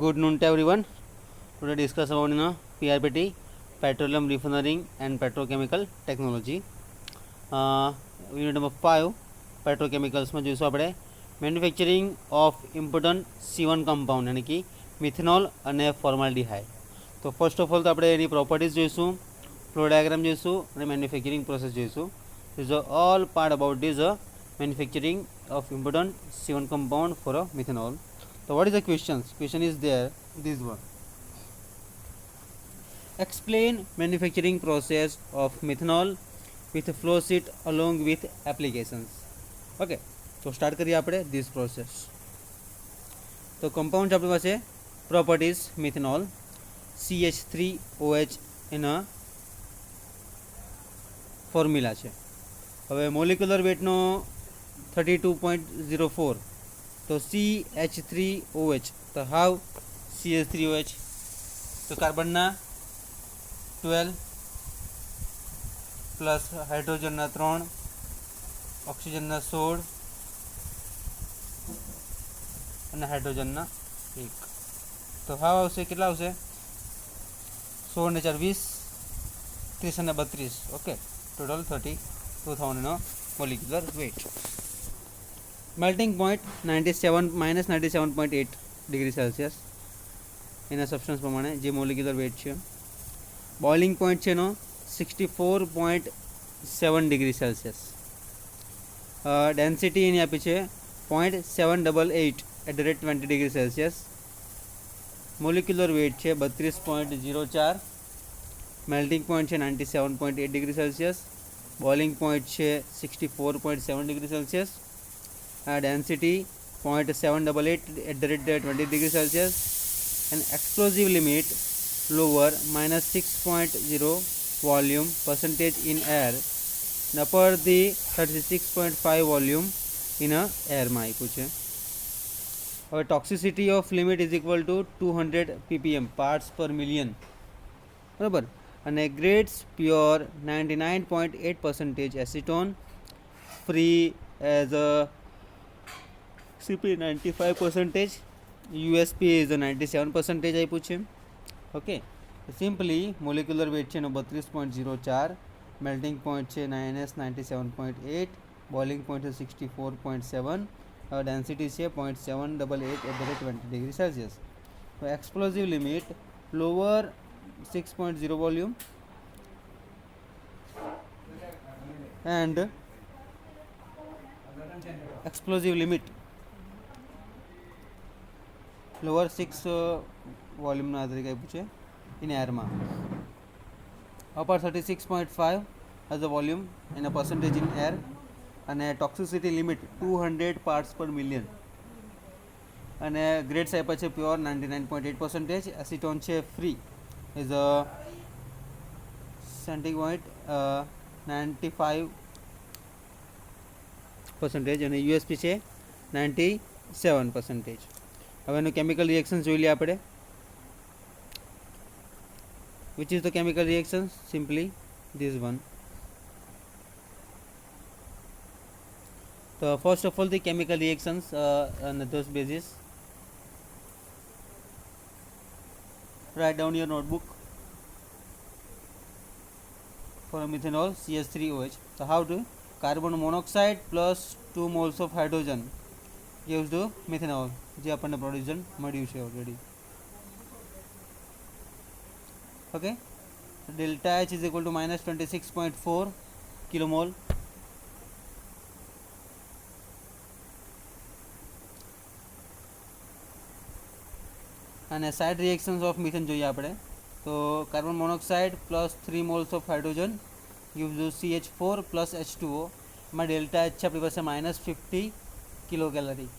Good noon to everyone. Today discuss about PRPT, Petroleum Refinery and Petrochemical Technology. Unit number 5, Petrochemicals में જોઈશું આપણે manufacturing of important C1 compound એટલે કે methanol અને formaldehyde. તો first of all તો આપણે એની પ્રોપર્ટીઝ જોઈશું, ફ્લો ડાયાગ્રામ જોઈશું અને મેન્યુફેક્ચરિંગ પ્રોસેસ જોઈશું. These are all part about this manufacturing of important C1 compound for a methanol. So what is the questions? Question is there, this one. Explain manufacturing process of methanol with flow sheet along with applications. Okay, so start કરીએ આપણે this process. તો compound આપણી પાસે properties methanol CH3OH એના formula છે. હવે molecular વેટનો 32.04. તો CH3OH તો હાવ CH3OH તો કાર્બનના 12 પ્લસ હાઇડ્રોજનના 3, ઓક્સિજનના 16 અને હાઇડ્રોજનના 1. તો હાવ આવશે, કેટલા આવશે? 16 ને 4 20, 30 અને 32. Okay, total 32,000 molecular weight. Melting point 97 degree Celsius એના સબસ્ટન્સ પ્રમાણે જે મોલિક્યુલર વેટ છે. બોઇલિંગ પોઈન્ટ છે એનો 64.7 ડિગ્રી સેલ્સિયસ. ડેન્સિટી એની આપી છે 0.788 ડિગ્રી સેલ્સિયસ. મોલિક્યુલર વેટ છે 32.04. મેલ્ટિંગ પોઈન્ટ છે 97.8 ડિગ્રી સેલ્સિયસ. બોઇલિંગ પોઈન્ટ છે 64.7 degree Celsius. Density 0.788 degree Celsius. and explosive limit lower -6.0 volume percentage in air and upper the 36.5 volume in a air માં આપ્યું છે. હવે toxicity of limit is equal two 200 ppm parts per million, બરાબર. અને grades pure 99.8% acetone, free as a CP 95%, USP is 97% આપ્યું છે. Okay, simply molecular weight છે એનો 32.04, મેલ્ટિંગ પોઈન્ટ છે -97.8, બોઇલિંગ પોઈન્ટ છે 64.7, ડેન્સિટી છે 0.788 ડિગ્રી સેલ્સિયસ. તો explosive limit lower 6.0 volume and explosive limit lower 6 વોલ્યુમના આધારે આપ્યું છે ઇન એરમાં. Upper 36.5 as a volume and a percentage in air. અને toxicity limit 200 parts per million. અને ગ્રેડ્સ આપ્યા છે પ્યોર 99.8%, એસિટોન છે ફ્રી ઇઝ અ સેન્ટિગ્રેડ 95% અને USP છે 97%. હવે એનું કેમિકલ રિએક્શન જોઈ લઈએ આપણે. Which is the chemical reaction? Simply this one. તો first of all the chemical reactions on those basis. Write down your notebook. For methanol CH3OH. So how to? Carbon monoxide plus 2 moles of hydrogen gives the methanol, જે આપણને production મળ્યું છે already. Okay, delta H is equal to -26.4 kilomole. અને side reactions of methane જોઈએ આપણે. તો carbon monoxide plus 3 moles of hydrogen gives you CH4 plus H2O. માં delta H છે આપણી પાસે -50 kilo calorie.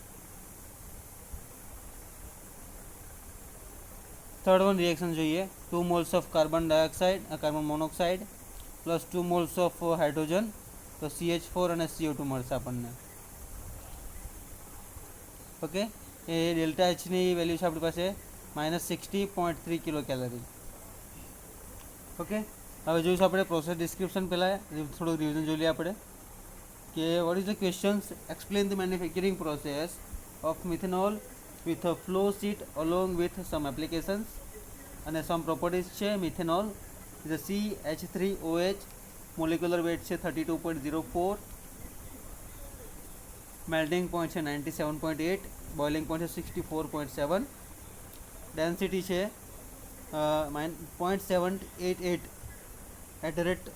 Third one reaction જોઈએ. 2 moles of carbon dioxide carbon monoxide plus 2 moles of hydrogen, તો CH4 અને CO2 મળશે આપણને. ઓકે, એ ડેલ્ટા Hની વેલ્યુ છે આપણી પાસે -60.3 કિલો કેલરી. ઓકે, હવે જોઈશું આપણે પ્રોસેસ ડિસ્ક્રિપ્શન. પહેલાં થોડું રિવિઝન જોઈ લઈએ આપણે કે what is the questions. Explain the manufacturing process of methanol with a flow sheet along with some applications and some properties છે. Methanol is a CH3OH, molecular weight છે 32.04, melting point છે 97.8, boiling point છે 64.7, density છે 0.788 at the rate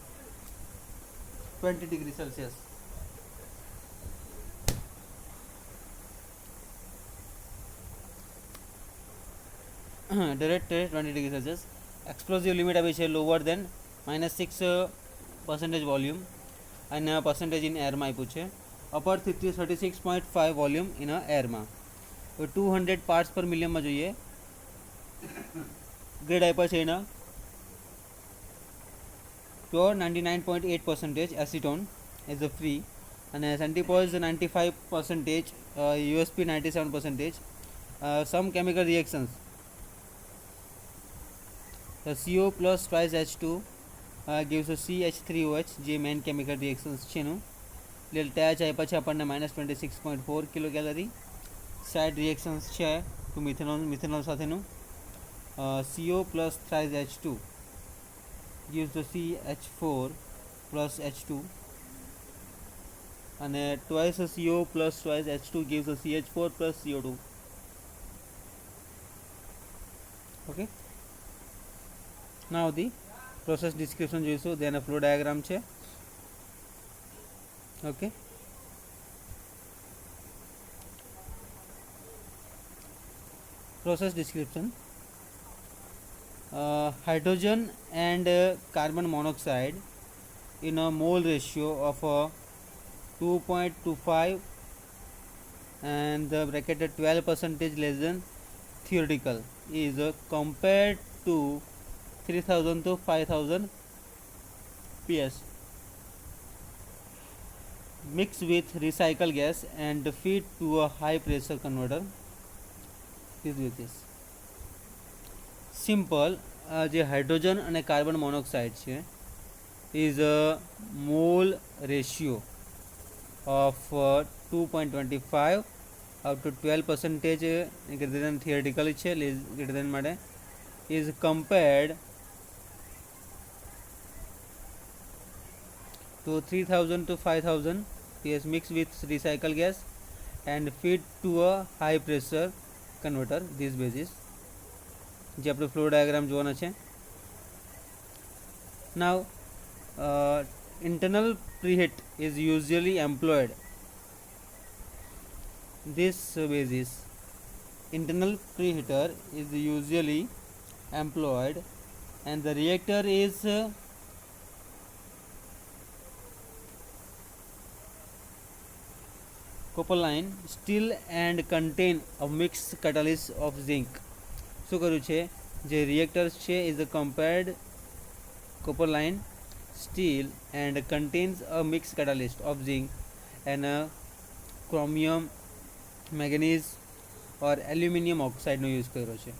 20 degree Celsius. Direct 20 degree Celsius. Explosive limit આવી છે lower than -6% volume અને percentage in air માં આપ્યું છે. upper 36.5 volume in એરમાં. 200 parts per million માં જોઈએ. ગ્રેડ આપ્યા છે એના pure 99.8% acetone is a free અને સેન્ટીપોઝ 95%, USP 97%. Some chemical reactions, the CO plus twice H2 gives a CH3OH જે મેઇન કેમિકલ રિએક્શન્સ છે એનું. ડેલ્ટા એચ આપ્યા છે આપણને -26.4 કિલો કેલરી. સાઇડ રિએક્શન્સ છે ટુ મિથેનોલ સાથેનું. CO plus thrice H2 gives the CH4 plus H2 અને twice CO plus twice H2 gives the CH4 plus CO2. Okay, now the process description જોઈશું. then a flow diagram છે. okay, process description. Hydrogen and carbon monoxide in a mole ratio of 2.25 and the bracketed 12% less than theoretical is compared to 3000 to 5000 PS. Mix with recycled gas and feed to a high pressure converter. This with this simple જે hydrogen અને carbon monoxide છે is a mall ratio of 2.25 up to 12% greater than theoretical છે, greater than માટે is compared to 3000 to 5000 PS mixed with recycled gas and feed to a high pressure converter. This basis જે આપણે flow diagram જોવાના છે. Now internal preheat is usually employed. This basis internal preheater is usually employed and the reactor is copperline steel and contain a mixed catalyst of zinc. શું કર્યું છે જે reactors છે is compared copperline steel and contains a mixed catalyst of zinc and chromium manganese or aluminium oxide નો use કર્યો છે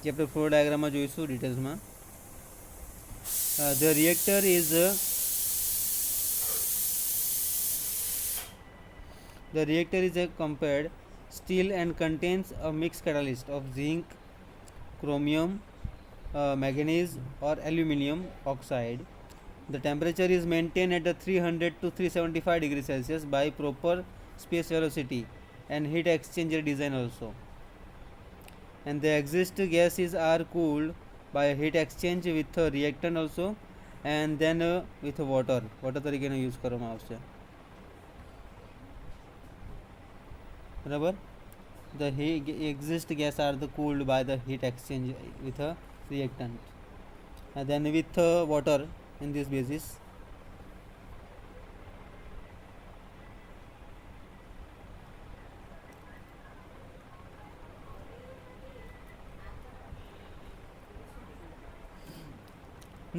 જે આપણે ફ્લો ડાયાગ્રામમાં જોઈશું ડિટેલ્સમાં. The reactor is a compared steel and contains a mixed catalyst of zinc, chromium, manganese or aluminium oxide. The temperature is maintained at 300 to 375 degrees Celsius by proper space velocity and heat exchanger design also. And the exhaust gases are cooled by heat exchange with a reactant also and then with water તરીકેનો use કરવામાં આવશે. બરાબર. The exhaust gas are cooled by the heat exchange with a reactant and then with water in this basis.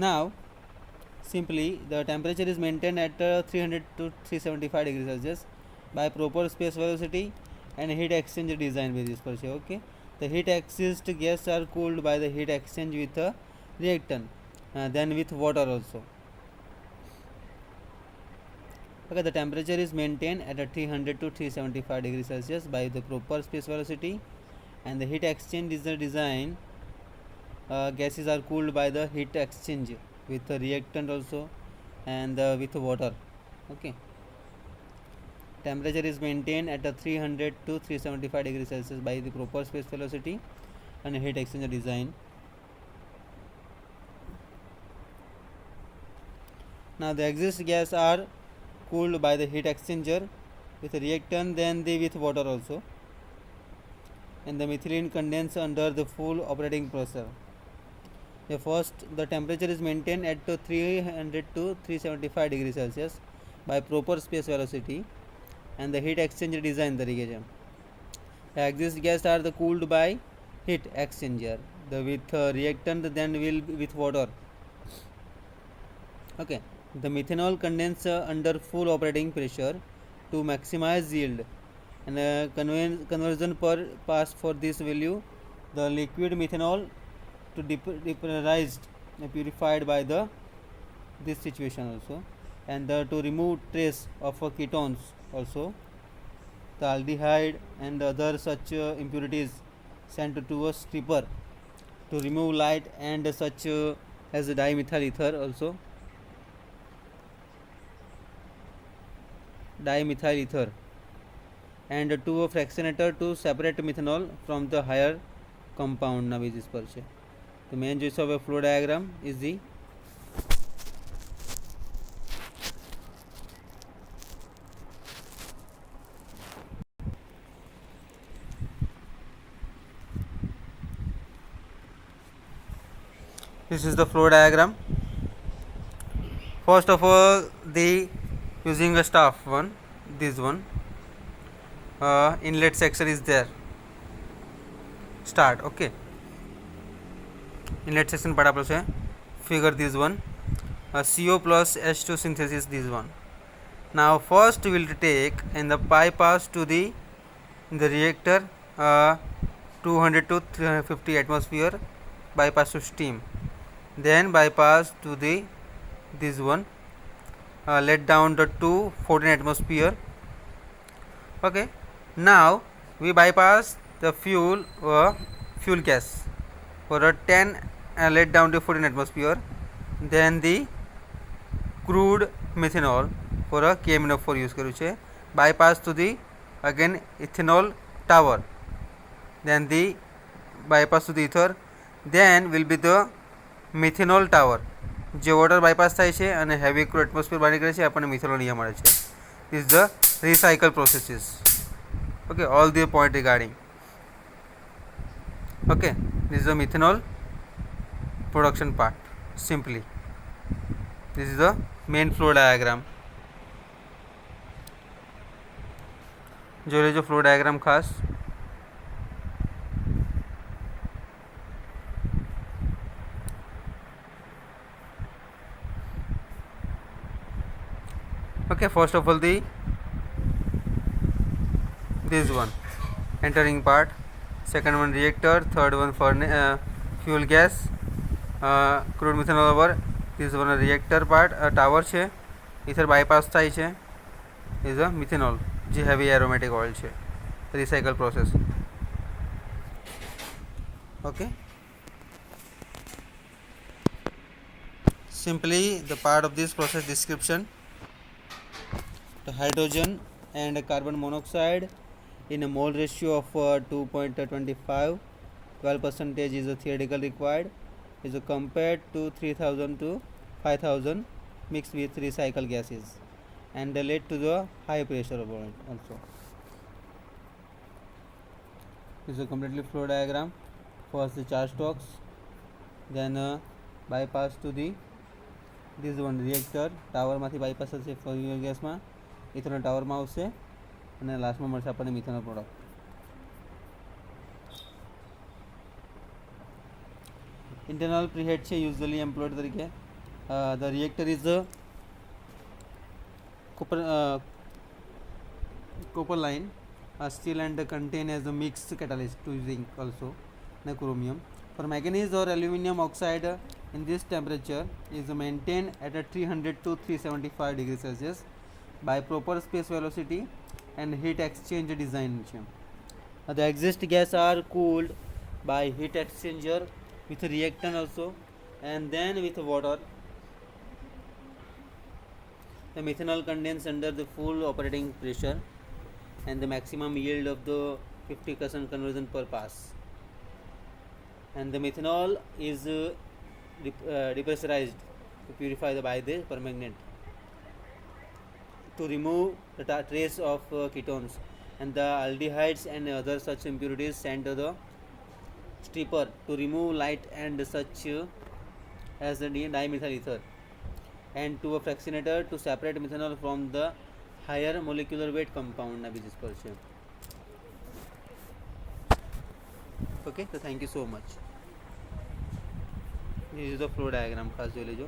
Now simply the temperature is maintained at 300 to 375 degrees Celsius by proper space velocity and heat exchanger design basis પર છે. Okay, the heat exhaust gas are cooled by the heat exchange with a reactant then with water also. Okay, the temperature is maintained at a 300 to 375 degrees Celsius by the proper space velocity, and the heat exchange is the design. Gases are cooled by the heat exchange with a reactant also, and with water. Okay, temperature is maintained at a 300 to 375 degrees Celsius by the proper space velocity and heat exchanger design. Now the exhaust gas are cooled by the heat exchanger with a reactant, then they with water also, and the methylene condense under the full operating pressure. The temperature is maintained at 300 to 375 degrees Celsius by proper space velocity and the heat exchanger design तरीके से. The exhaust gas are the cooled by heat exchanger. The with reactant then will with water. Okay. The methanol condense under full operating pressure to maximize yield, and conversion per pass for this value. The liquid methanol to depressurized purified by the this situation also, and to remove trace of ketones also, the aldehyde and other such impurities sent to a stripper to remove light, and such as dimethyl ether also, dimethyl ether, and to a fractionator to separate methanol from the higher compound ना basis पर से. The main use of a flow diagram is the this is the flow diagram. First of all, the using a staff one, this one inlet section is there. Start. Okay, inlet section पढ़ा plus है. Figure this one, CO plus H2 synthesis this one. Now first we will take and the bypass to the reactor 200 to 350 atmosphere bypass to steam, then bypass to the this one, let down the to 14 atmosphere. Okay, now we bypass the fuel gas for a 10 let down to 14 atmosphere, then the crude methanol for a KMNO4 use કર્યું છે, bypass to the again ethanol tower, then the bypass to the ether, then will be the methanol tower જે water bypass થાય છે અને heavy crude atmosphere બહાર નીકળે છે, આપણને મિથેનોલ અહીંયા મળે છે. This is the recycle processes. Okay, all the point regarding. Okay, this is the methanol production part. Simply, this is the main flow diagram. जो लेजो फ्लो डायग्राम खास. Okay, first of all the this one entering part, second one reactor, third one furnace, fuel gas, crude methanol over, this one reactor part, tower છે, ether bypass થાય છે, is a methanol જે heavy aromatic oil છે, recycle process. Okay, simply the part of this process description. The hydrogen and carbon monoxide in a mole ratio of 2.25, 12% is a theoretical required, is compared to 3000 to 5000 mixed with recycled gases, and led to the high pressure also. This is a completely flow diagram. First the charge stocks, then bypass to the this one reactor tower માંથી bypass થશે fuel gas માં, ethanol ટાવરમાં આવશે, અને લાસ્ટમાં મળશે આપણને methanol product. Internal પ્રીહેટ છે usually employed તરીકે. The reactor is copper line, steel and contain as a mixed catalyst to zinc also, and chromium. For manganese or aluminum oxide in this temperature is maintained at a 300 to 375 degrees Celsius by proper space velocity and heat exchange design છે. The exhaust gas are cooled by heat exchanger with reactant also, and then with water. The methanol condenses under the full operating pressure and the maximum yield of the 50% conversion per pass. And the methanol is depressurized to purify by the permanganate to remove the trace of ketones, and the aldehydes and other such impurities sent to the stripper to remove light and such as the dimethyl ether, and to a fractionator to separate methanol from the higher molecular weight compound ના basis પર છે. Okay, so thank you so much. This is the flow diagram, ખાસ જોઈ લેજો.